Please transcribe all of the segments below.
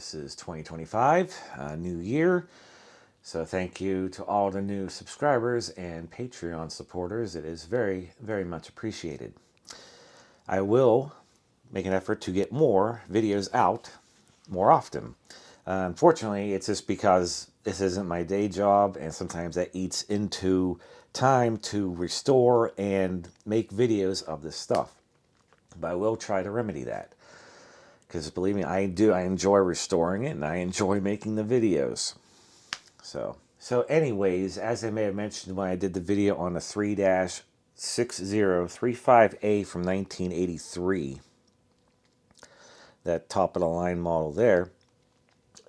This is 2025, new year. So thank you to all the new subscribers and Patreon supporters. It is very, very much appreciated. I will make an effort to get more videos out more often. Unfortunately, it's just because this isn't my day job, and sometimes that eats into time to restore and make videos of this stuff. But I will try to remedy that. Because believe me, I enjoy restoring it, and I enjoy making the videos. So anyways, as I may have mentioned when I did the video on the 3-6035A from 1983, that top of the line model there,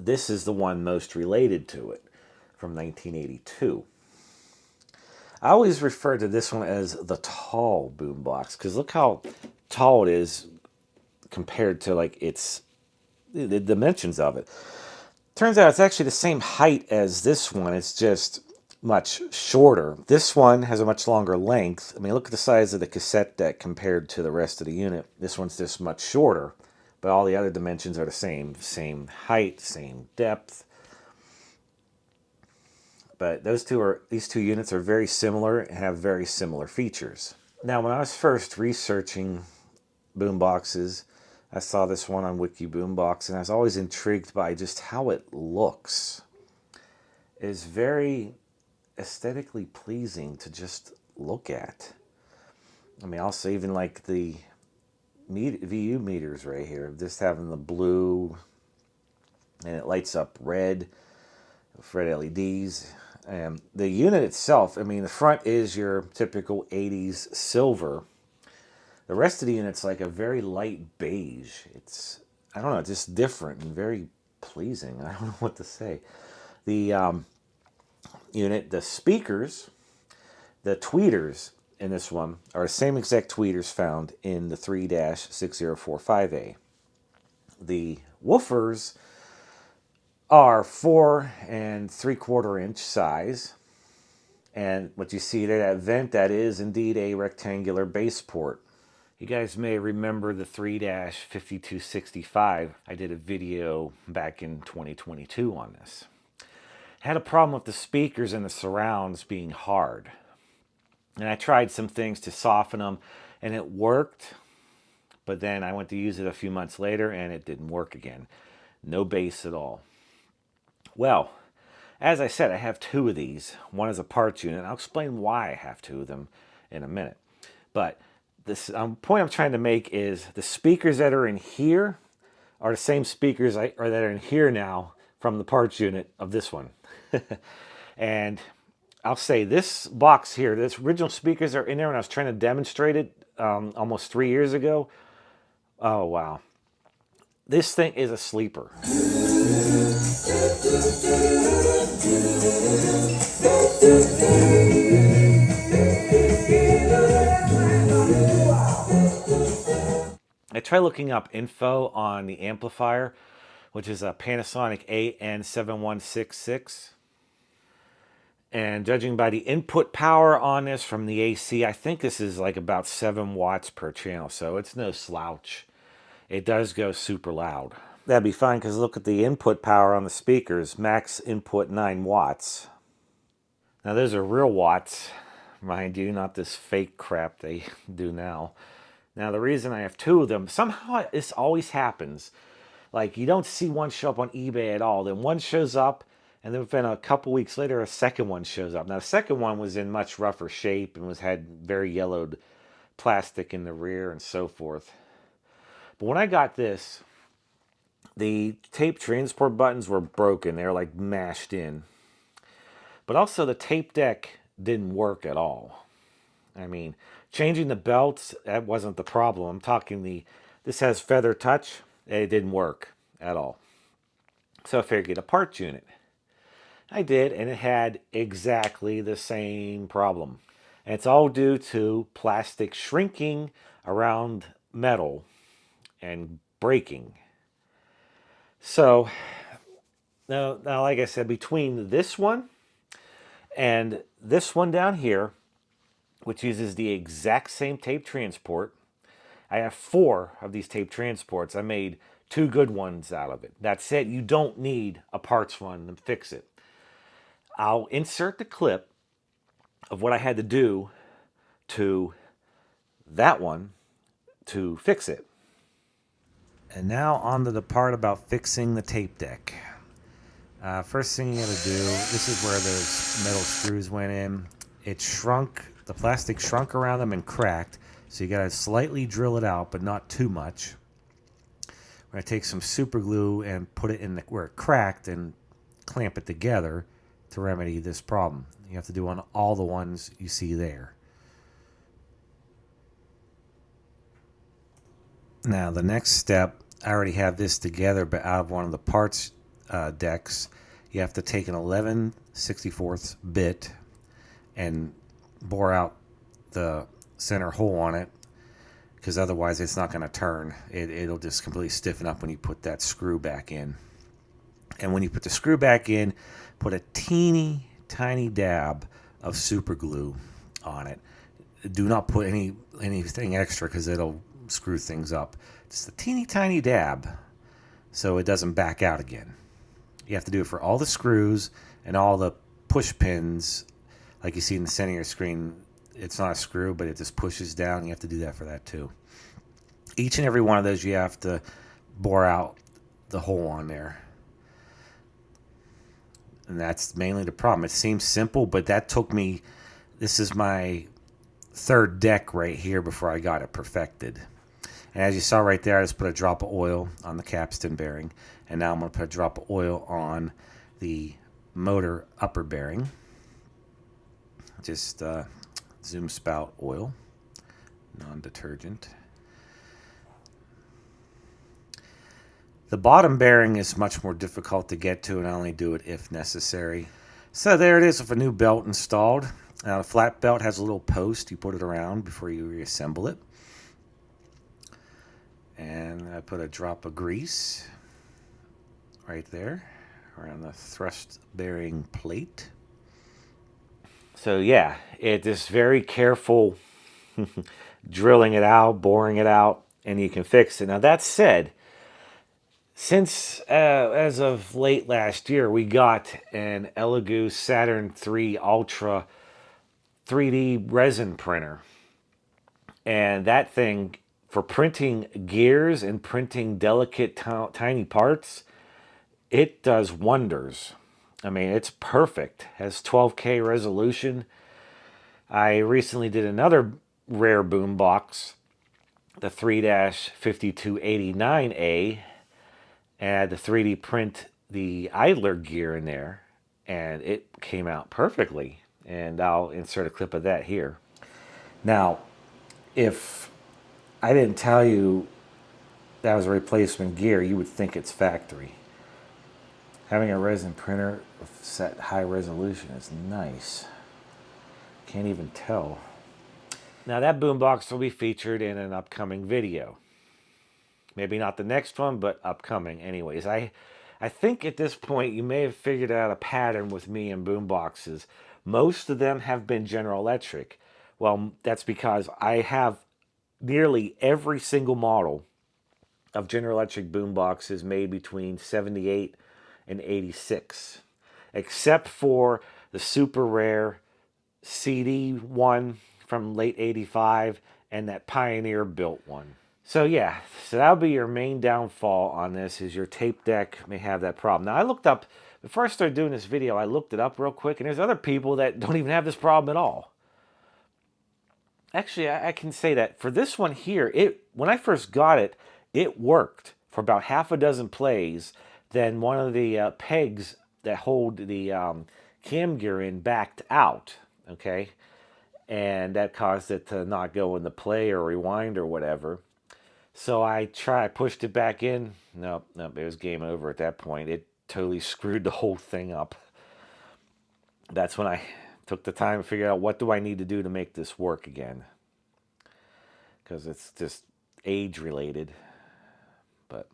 this is the one most related to it from 1982. I always refer to this one as the tall boombox because look how tall it is compared to like the dimensions of it. Turns out it's actually the same height as this one. It's just much shorter. This one has a much longer length. I mean, look at the size of the cassette deck compared to the rest of the unit. This one's just much shorter, but all the other dimensions are the same. Same height, same depth. But these two units are very similar and have very similar features. Now, when I was first researching boomboxes, I saw this one on Wiki Boombox, and I was always intrigued by just how it looks. It's very aesthetically pleasing to just look at. I mean, also even like the VU meters right here, just having the blue, and it lights up red with red LEDs. And the unit itself, I mean, the front is your typical 80s silver. The rest of the unit's like a very light beige. It's, I don't know, it's just different and very pleasing. I don't know what to say. The unit, the speakers, the tweeters in this one are the same exact tweeters found in the 3-6045A. The woofers are 4 3/4 inch size. And what you see there, that vent, that is indeed a rectangular base port. You guys may remember the 3-5265. I did a video back in 2022 on this. Had a problem with the speakers and the surrounds being hard. And I tried some things to soften them, and it worked. But then I went to use it a few months later, and it didn't work again. No bass at all. Well, as I said, I have two of these. One is a parts unit. I'll explain why I have two of them in a minute. But this point I'm trying to make is the speakers that are in here are the same speakers that are in here now from the parts unit of this one. And I'll say this box here, this original speakers are in there when I was trying to demonstrate it almost 3 years ago. Oh, wow. This thing is a sleeper. I tried looking up info on the amplifier, which is a Panasonic AN7166. And judging by the input power on this from the AC, I think this is like about 7 watts per channel, so it's no slouch. It does go super loud. That'd be fine because look at the input power on the speakers. Max input 9 watts. Now those are real watts, mind you, not this fake crap they do now. Now the reason I have two of them, somehow this always happens. Like you don't see one show up on eBay at all. Then one shows up, and then within a couple weeks later, a second one shows up. Now the second one was in much rougher shape and had very yellowed plastic in the rear and so forth. But when I got this, the tape transport buttons were broken. They were like mashed in. But also the tape deck didn't work at all. I mean, changing the belts, that wasn't the problem. I'm talking this has feather touch. It didn't work at all. So I figured get a parts unit. I did, and it had exactly the same problem. And it's all due to plastic shrinking around metal and breaking. So now, like I said, between this one and this one down here, which uses the exact same tape transport, I have 4 of these tape transports. I made 2 good ones out of it. That's it. You don't need a parts run to fix it. I'll insert the clip of what I had to do to that one to fix it. And now on to the part about fixing the tape deck. First thing you gotta do, this is where those metal screws went in. It shrunk, the plastic shrunk around them and cracked, so you gotta slightly drill it out, but not too much. We're gonna take some super glue and put it in where it cracked and clamp it together to remedy this problem. You have to do on all the ones you see there. Now the next step, I already have this together, but out of one of the parts decks, you have to take an 11/64 bit and bore out the center hole on it, because otherwise it's not going to turn. It'll just completely stiffen up when you put that screw back in. And when you put the screw back in, put a teeny tiny dab of super glue on it. Do not put anything extra, because it'll screw things up. Just a teeny tiny dab so it doesn't back out again. You have to do it for all the screws and all the push pins, like you see in the center of your screen. It's not a screw, but it just pushes down. You have to do that for that too. Each and every one of those you have to bore out the hole on there. And that's mainly the problem. It seems simple, but that took me, this is my third deck right here before I got it perfected. And as you saw right there, I just put a drop of oil on the capstan bearing. And now I'm going to put a drop of oil on the motor upper bearing. Just Zoom spout oil, non-detergent. The bottom bearing is much more difficult to get to, and I only do it if necessary. So there it is with a new belt installed. Now the flat belt has a little post. You put it around before you reassemble it. And I put a drop of grease right there around the thrust bearing plate. So yeah, it is very careful drilling it out, boring it out, and you can fix it. Now that said, since as of late last year, we got an Elegoo Saturn III Ultra 3D resin printer. And that thing, for printing gears and printing delicate tiny parts, it does wonders. I mean, it's perfect. Has 12K resolution. I recently did another rare boombox, the 3-5289A, and I had to 3D print the idler gear in there, and it came out perfectly. And I'll insert a clip of that here. Now, if I didn't tell you that was a replacement gear, you would think it's factory. Having a resin printer with set high resolution is nice. Can't even tell. Now that boombox will be featured in an upcoming video. Maybe not the next one, but upcoming. Anyways, I think at this point you may have figured out a pattern with me and boomboxes. Most of them have been General Electric. Well, that's because I have nearly every single model of General Electric boomboxes made between 78 and 86, except for the super rare CD one from late 85 and that Pioneer built one. So yeah, so that'll be your main downfall on this, is your tape deck may have that problem. Now I looked up, before I started doing this video, I looked it up real quick, and there's other people that don't even have this problem at all. Actually, I can say that for this one here, when I first got it, it worked for about half a dozen plays. Then one of the pegs that hold the cam gear in backed out, okay? And that caused it to not go into play or rewind or whatever. So I pushed it back in. Nope, it was game over at that point. It totally screwed the whole thing up. That's when I took the time to figure out, what do I need to do to make this work again? Because it's just age related. But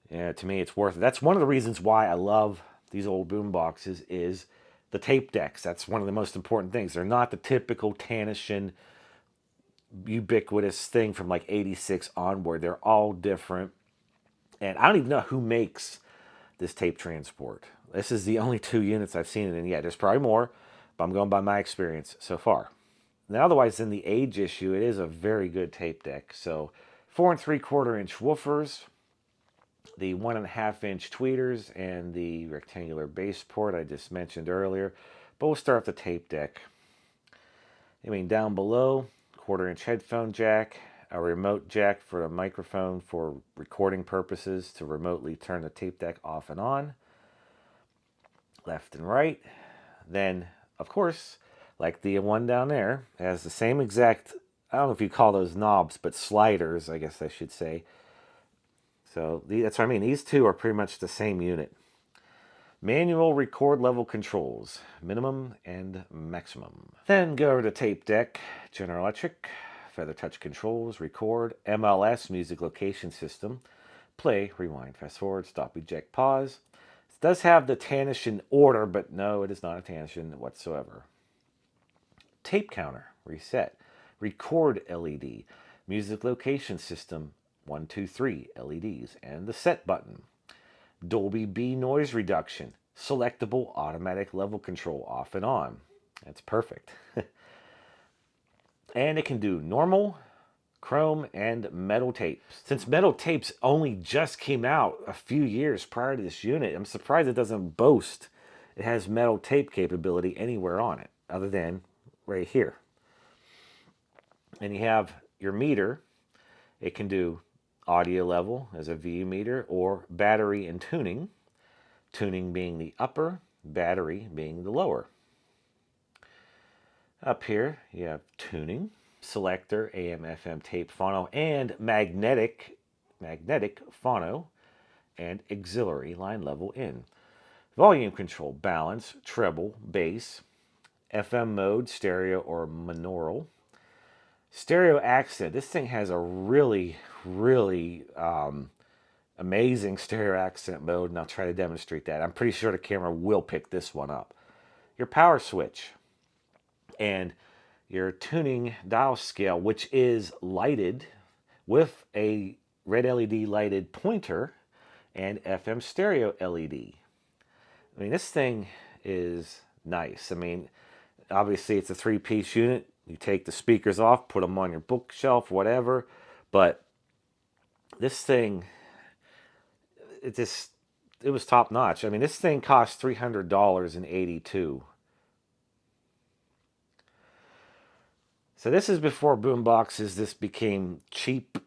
yeah, to me it's worth it. That's one of the reasons why I love these old boom boxes, is the tape decks. That's one of the most important things. They're not the typical Tanishan ubiquitous thing from like 86 onward. They're all different. And I don't even know who makes this tape transport. This is the only 2 units I've seen it in yet. There's probably more, but I'm going by my experience so far. Now, otherwise, in the age issue, it is a very good tape deck. So 4 3/4 inch woofers, the 1.5 inch tweeters, and the rectangular base port I just mentioned earlier. But we'll start with the tape deck. I mean, down below, 1/4 inch headphone jack, a remote jack for a microphone for recording purposes to remotely turn the tape deck off and on, left and right. Then, of course, like the one down there, it has the same exact, I don't know if you call those knobs, but sliders, I guess I should say. So that's what I mean. These two are pretty much the same unit. Manual record level controls, minimum and maximum. Then go over to tape deck, General Electric, feather touch controls, record, MLS, music location system, play, rewind, fast forward, stop, eject, pause. It does have the Tannish order, but no, it is not a Tannish whatsoever. Tape counter, reset, record LED, music location system, 1, 2, 3 LEDs, and the set button. Dolby B noise reduction, selectable automatic level control off and on. That's perfect. And it can do normal, chrome, and metal tapes. Since metal tapes only just came out a few years prior to this unit, I'm surprised it doesn't boast it has metal tape capability anywhere on it, other than right here. And you have your meter. It can do audio level as a VU meter, or battery and tuning. Tuning being the upper, battery being the lower. Up here, you have tuning, selector, AM, FM, tape, phono, and magnetic phono, and auxiliary line level in. Volume control, balance, treble, bass, FM mode, stereo or monaural. Stereo accent. This thing has a really amazing stereo accent mode, and I'll try to demonstrate that. I'm pretty sure the camera will pick this one up. Your power switch and your tuning dial scale, which is lighted with a red LED lighted pointer and FM stereo LED. I mean, this thing is nice. I mean, obviously it's a 3-piece unit. You take the speakers off, put them on your bookshelf, whatever. But this thing, it was top notch. I mean, this thing cost $300.82. So this is before boomboxes. This became cheap,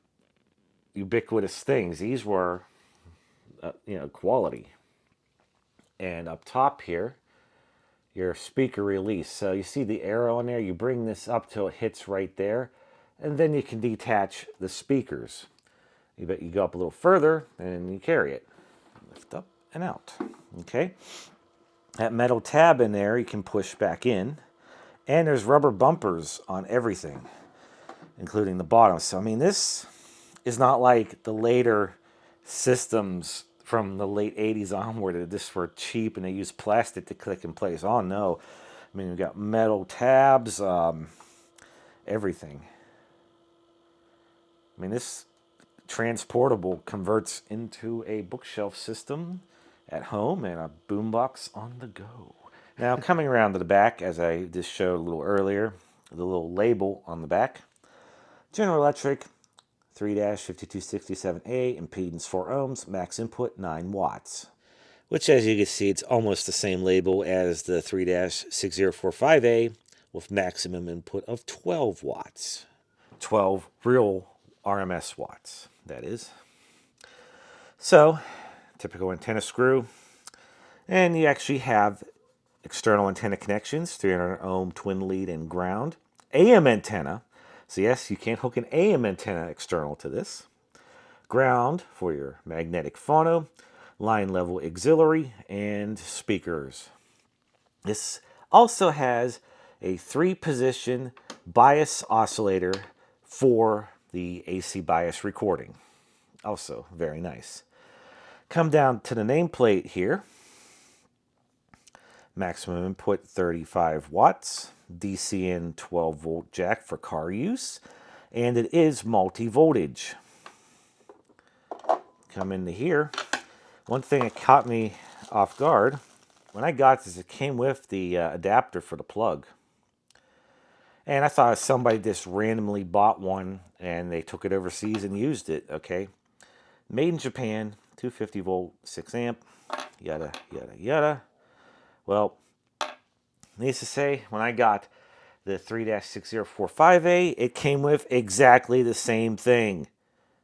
ubiquitous things. These were, quality. And up top here, your speaker release. So you see the arrow on there. You bring this up till it hits right there, and then you can detach the speakers. You go up a little further, and you carry it. Lift up and out. Okay. That metal tab in there, you can push back in. And there's rubber bumpers on everything, including the bottom. So, I mean, this is not like the later systems from the late 80s onward that just were cheap and they used plastic to click in place. Oh, no. I mean, we've got metal tabs, everything. I mean, this transportable converts into a bookshelf system at home and a boombox on the go. Now, coming around to the back, as I just showed a little earlier, the little label on the back. General Electric 3-5267A, impedance 4 ohms, max input 9 watts. Which, as you can see, it's almost the same label as the 3-6045A with maximum input of 12 watts. 12 real RMS watts, that is. So, typical antenna screw. And you actually have external antenna connections, 300 ohm twin lead and ground. AM antenna. So yes, you can't hook an AM antenna external to this. Ground for your magnetic phono, line level auxiliary, and speakers. This also has a 3-position bias oscillator for the AC bias recording. Also very nice. Come down to the nameplate here. Maximum input 35 watts, DC in 12 volt jack for car use, and it is multi-voltage. come into here. One thing that caught me off guard when I got this, it came with the adapter for the plug. And I thought somebody just randomly bought one and they took it overseas and used it, okay? Made in Japan, 250 volt, 6 amp, yada, yada, yada. Well, needless to say, when I got the 3-6045A, it came with exactly the same thing.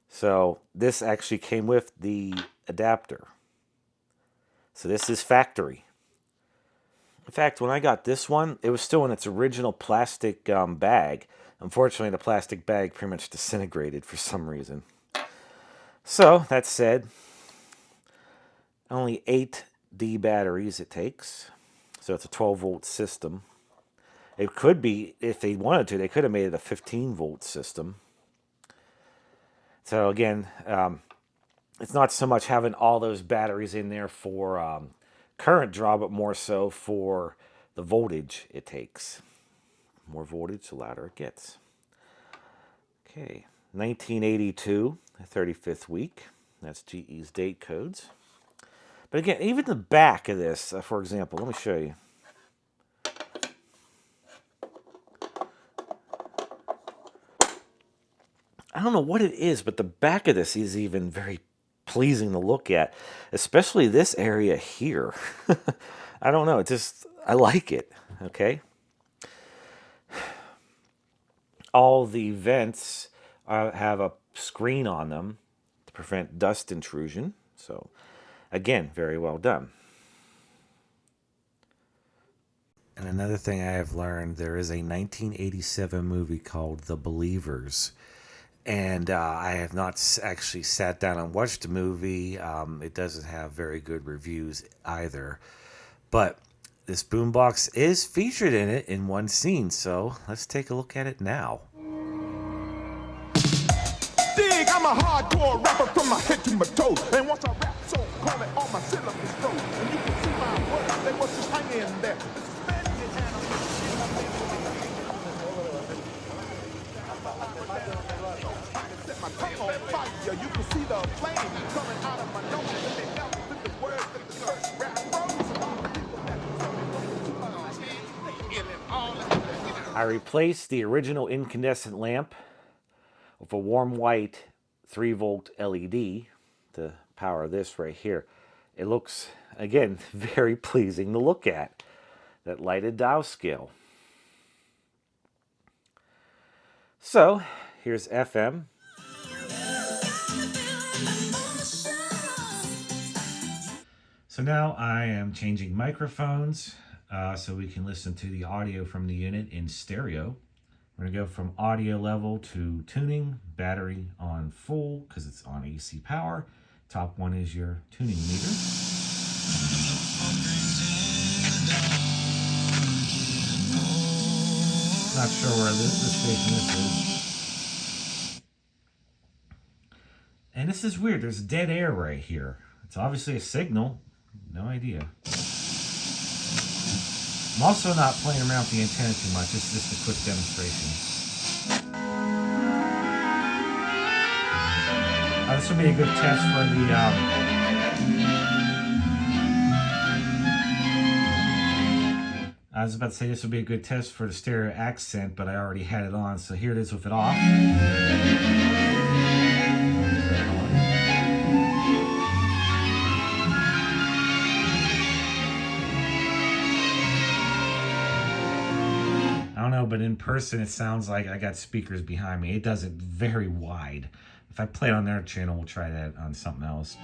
So this actually came with the adapter. So this is factory. In fact, when I got this one, it was still in its original plastic bag. Unfortunately, the plastic bag pretty much disintegrated for some reason. So, that said, only 8D batteries it takes. So it's a 12-volt system. It could be, if they wanted to, they could have made it a 15-volt system. So again, it's not so much having all those batteries in there for current draw, but more so for the voltage it takes. More voltage, the louder it gets. Okay, 1982, 35th week. That's GE's date codes. But again, even the back of this, for example, let me show you. I don't know what it is, but the back of this is even very pleasing to look at, especially this area here. I don't know, I like it, okay? All the vents have a screen on them to prevent dust intrusion. So, again, very well done. And another thing I have learned, there is a 1987 movie called The Believers. And I have not actually sat down and watched the movie. It doesn't have very good reviews either. But this boombox is featured in it in one scene, so let's take a look at it now. Dig, I'm a hardcore rapper from my head to my toes. And once I rap, so call it all my syllables flow. And you can see my words, they was just hanging there. Set my tongue on fire, you can see the flame coming out of my nose. And they melt with the words that the church rap froze. I replaced the original incandescent lamp with a warm white 3-volt LED to power this right here. It looks, again, very pleasing to look at. That lighted dial scale. So, here's FM. So now I am changing microphones so we can listen to the audio from the unit in stereo. We're going to go from audio level to tuning, battery on full because it's on AC power. Top one is your tuning meter. Not sure where this station is. And this is weird. There's dead air right here. It's obviously a signal. No idea. I'm also not playing around with the antenna too much. It's just a quick demonstration. This will be a good test for the I was about to say this would be a good test for the stereo accent, but I already had it on, so here it is with it off. I don't know, but in person it sounds like I got speakers behind me. It does it very wide. If I play it on their channel, we'll try that on something else.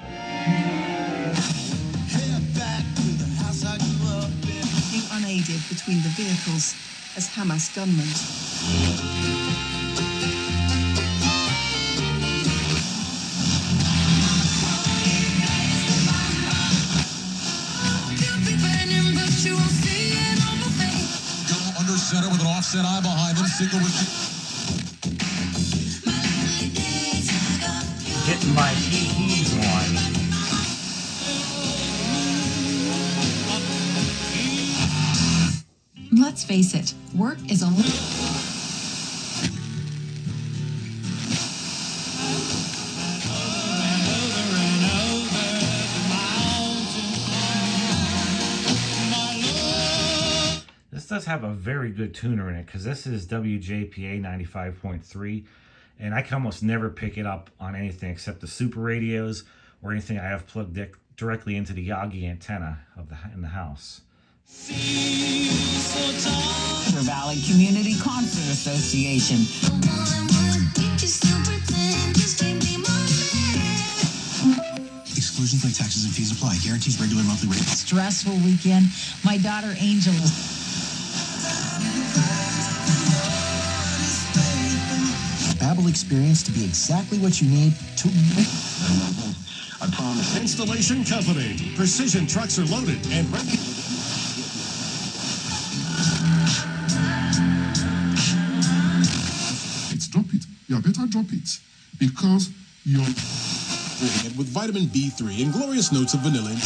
Walking unaided between the vehicles as Hamas gunmen. Under center with an offset eye behind him. Single getting my hee-hees on. Let's face it, work is a little... does have a very good tuner in it, because this is WJPA 95.3, and I can almost never pick it up on anything except the super radios or anything I have plugged directly into the Yagi antenna in the house. River Valley Community Concert Association. Exclusions like taxes and fees apply. Guarantees regular monthly rate. Stressful weekend. My daughter Angel is Babbel experience to be exactly what you need to. I promise. Installation Company. Precision trucks are loaded and ready. It's drop it. You better drop it. Because you're... With vitamin B3 and glorious notes of vanilla. This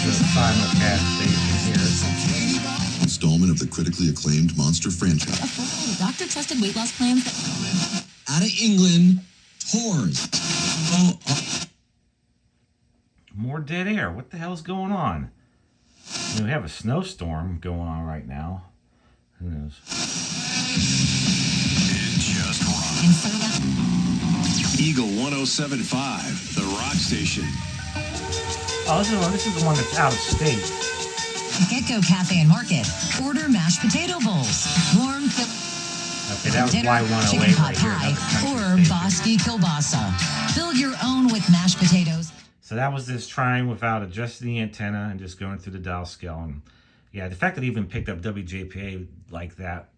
is a simulcast station here. Installment of the critically acclaimed Monster franchise. doctor-trusted weight loss plans. Out of England, tours. More dead air. What the hell's going on? I mean, we have a snowstorm going on right now. Who knows? Eagle 107.5, the rock station. Oh, this is the one that's out of state. Gecko Cafe and Market. Order mashed potato bowls. Warm Okay, that was dinner, Y108 chicken pot right here. pie, another or country station. Bosky kielbasa. Build your own with mashed potatoes. So that was this trying without adjusting the antenna and just going through the dial scale. And yeah, the fact that it even picked up WJPA like that,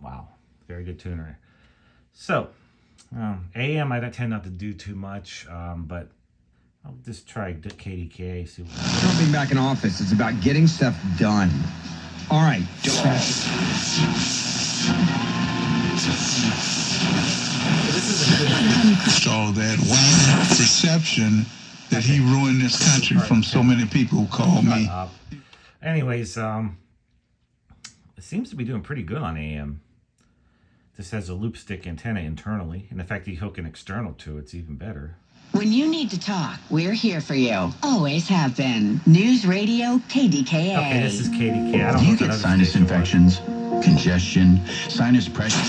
wow, very good tuner. So AM, I tend not to do too much, but I'll just try KDK. See what Jumping back in office is about getting stuff done. All right. So that one perception that he ruined this country from so many people who call me. Anyways, it seems to be doing pretty good on AM. This has a loop stick antenna internally, and the fact that you hook an external to it's even better. When you need to talk, we're here for you. Always have been. News Radio KDKA. Okay, this is KDK. I don't Do know you what get that other sinus station was. infections, congestion, sinus pressure?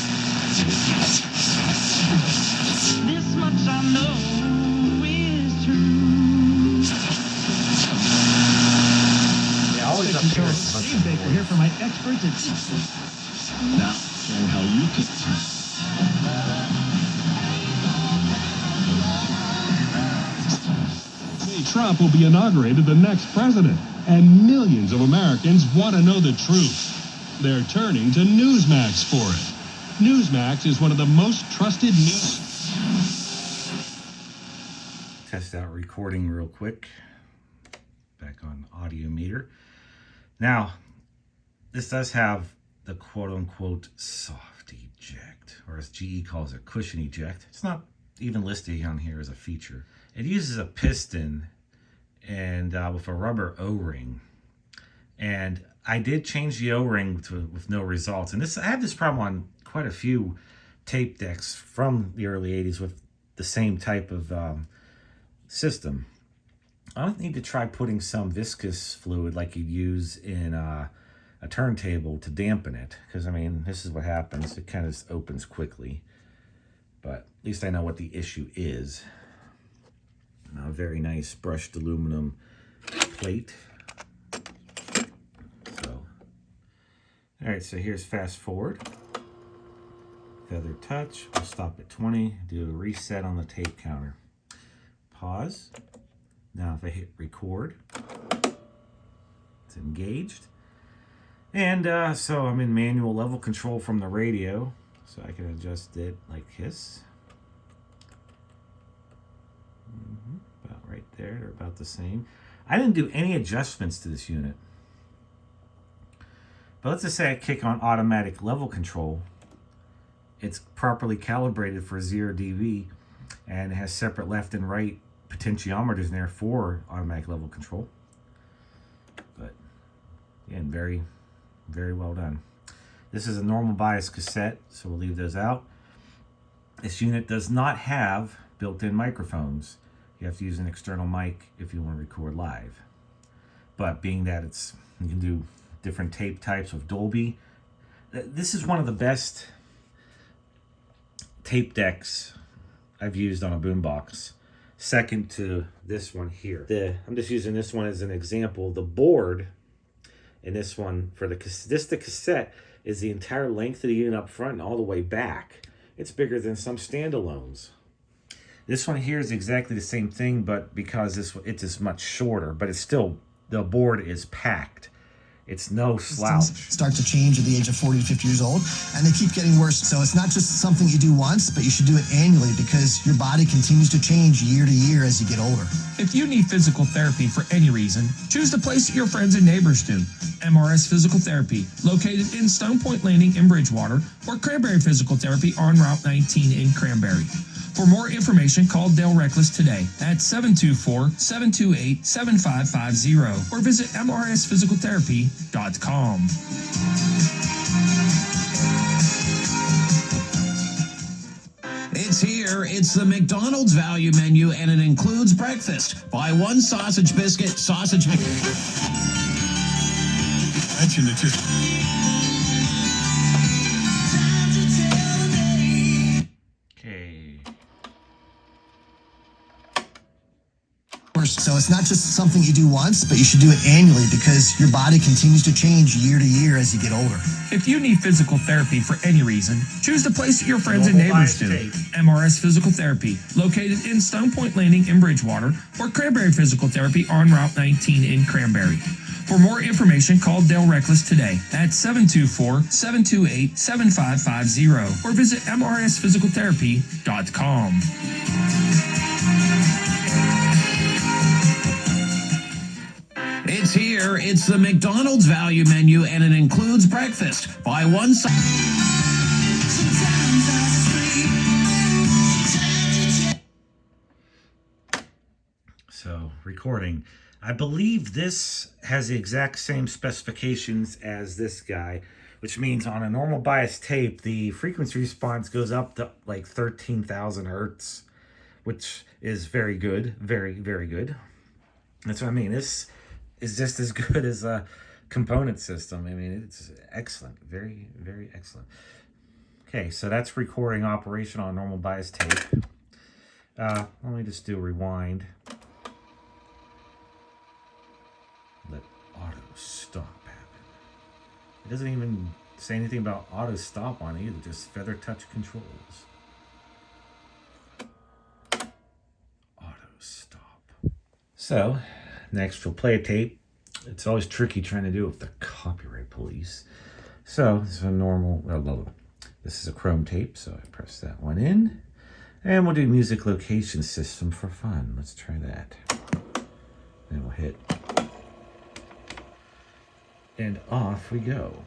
This much I know is true. Yeah, always up here. It's a bunch of Baker here for my experts at now showing how you can. Trump will be inaugurated the next president, and millions of Americans want to know the truth. They're turning to Newsmax for it. Newsmax is one of the most trusted news. Test out recording real quick. Back on audio meter. Now, this does have the quote-unquote soft eject, or as GE calls it, cushion eject. It's not even listed on here as a feature. It uses a piston and with a rubber O-ring. And I did change the O-ring with no results. And I had this problem on quite a few tape decks from the early 80s with the same type of system. I don't need to try putting some viscous fluid like you'd use in a turntable to dampen it, because I mean, this is what happens. It kind of opens quickly, but at least I know what the issue is. A very nice brushed aluminum plate. So, all right, so here's fast forward. Feather touch. We'll stop at 20. Do a reset on the tape counter. Pause. Now if I hit record, it's engaged. And so I'm in manual level control from the radio, so I can adjust it like this. About right there, they're about the same. I didn't do any adjustments to this unit. But let's just say I kick on automatic level control. It's properly calibrated for 0 dB and it has separate left and right potentiometers in there for automatic level control. But again, very, very well done. This is a normal bias cassette, so we'll leave those out. This unit does not have built-in microphones. You have to use an external mic if you want to record live. but being that you can do different tape types with Dolby, this is one of the best tape decks I've used on a boombox. Second to this one here. I'm just using this one as an example. The board in this one for the cassette is the entire length of the unit up front and all the way back. It's bigger than some standalones. This one here is exactly the same thing, but because it's just much shorter, but it's still, the board is packed. It's no slouch. Start to change at the age of 40 to 50 years old, and they keep getting worse. So it's not just something you do once, but you should do it annually because your body continues to change year to year as you get older. If you need physical therapy for any reason, choose the place that your friends and neighbors do. MRS Physical Therapy, located in Stone Point Landing in Bridgewater, or Cranberry Physical Therapy on Route 19 in Cranberry. For more information, call Dale Reckless today at 724-728-7550 or visit mrsphysicaltherapy.com. It's here. It's the McDonald's value menu, and it includes breakfast. Buy one sausage biscuit, sausage... Mention it just... So it's not just something you do once, but you should do it annually because your body continues to change year to year as you get older. If you need physical therapy for any reason, choose the place that your friends and neighbors do. MRS Physical Therapy, located in Stone Point Landing in Bridgewater, or Cranberry Physical Therapy on Route 19 in Cranberry. For more information, call Dale Reckless today at 724-728-7550 or visit mrsphysicaltherapy.com. It's here. It's the McDonald's value menu, and it includes breakfast. Buy one... So, recording. I believe this has the exact same specifications as this guy, which means on a normal bias tape, the frequency response goes up to like 13,000 hertz, which is very good. Very, very good. That's what I mean. This is just as good as a component system. I mean, it's excellent. Very, very excellent. Okay, so that's recording operation on a normal bias tape. Let me just do a rewind. Let auto stop happen. It doesn't even say anything about auto stop on it either, just feather touch controls. Auto stop. So, next we'll play a tape. It's always tricky trying to do it with the copyright police. So, this is a normal, this is a Chrome tape, so I press that one in. And we'll do music location system for fun. Let's try that. Then we'll hit. And off we go.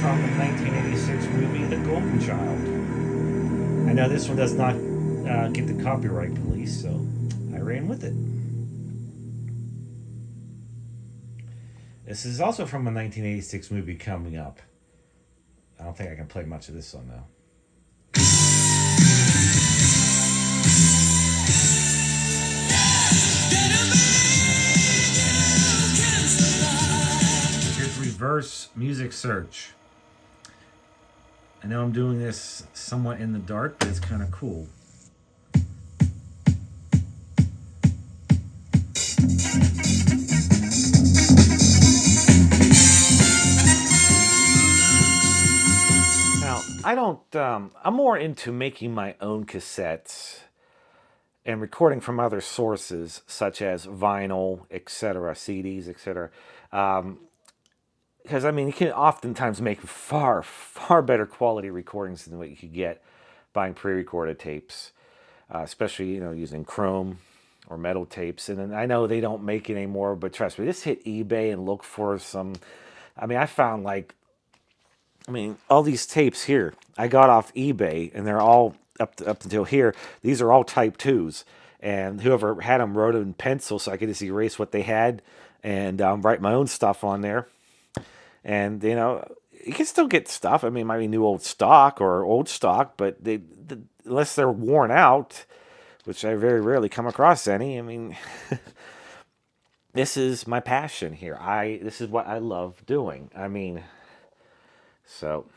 from the 1986 movie The Golden Child. I know this one does not get the copyright police, so I ran with it. This is also from a 1986 movie coming up. I don't think I can play much of this song, though. Here's reverse music search. I know I'm doing this somewhat in the dark, but it's kind of cool. Now, I'm more into making my own cassettes and recording from other sources, such as vinyl, etc., CDs, etc. Because, I mean, you can oftentimes make far, far better quality recordings than what you could get buying pre-recorded tapes, especially, using chrome or metal tapes. And then I know they don't make it anymore, but trust me, just hit eBay and look for some. I mean, I found all these tapes here I got off eBay, and they're all up until here. These are all Type 2s, and whoever had them wrote it in pencil so I could just erase what they had and write my own stuff on there. And, you can still get stuff. I mean, it might be new old stock or old stock, but unless they're worn out, which I very rarely come across any, I mean, this is my passion here. This is what I love doing. I mean, so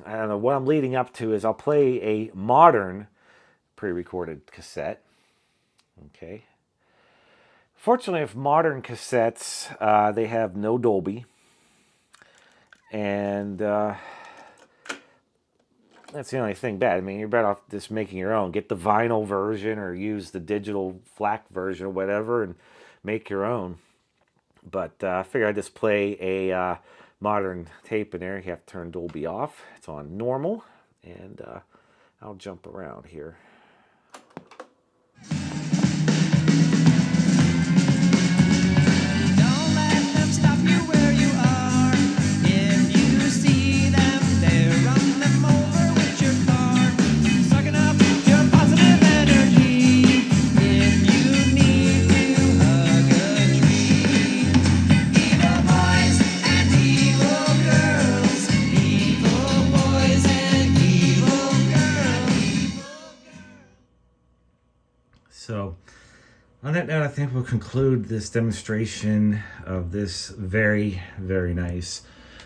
I don't know. What I'm leading up to is I'll play a modern pre-recorded cassette. Okay. Fortunately, with modern cassettes, they have no Dolby. And that's the only thing bad. I mean, you're better off just making your own. Get the vinyl version or use the digital FLAC version or whatever and make your own. But I figure I'd just play a modern tape in there. You have to turn Dolby off. It's on normal. And I'll jump around here. So, on that note, I think we'll conclude this demonstration of this very, very nice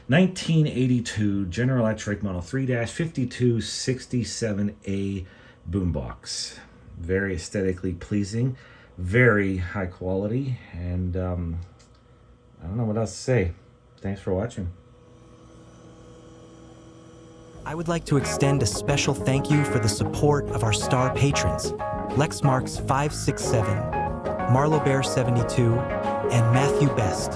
1982 General Electric Model 3-5267A Boombox. Very aesthetically pleasing, very high quality, and I don't know what else to say. Thanks for watching. I would like to extend a special thank you for the support of our star patrons, Lexmarks 567, Marlow Bear 72, and Matthew Best.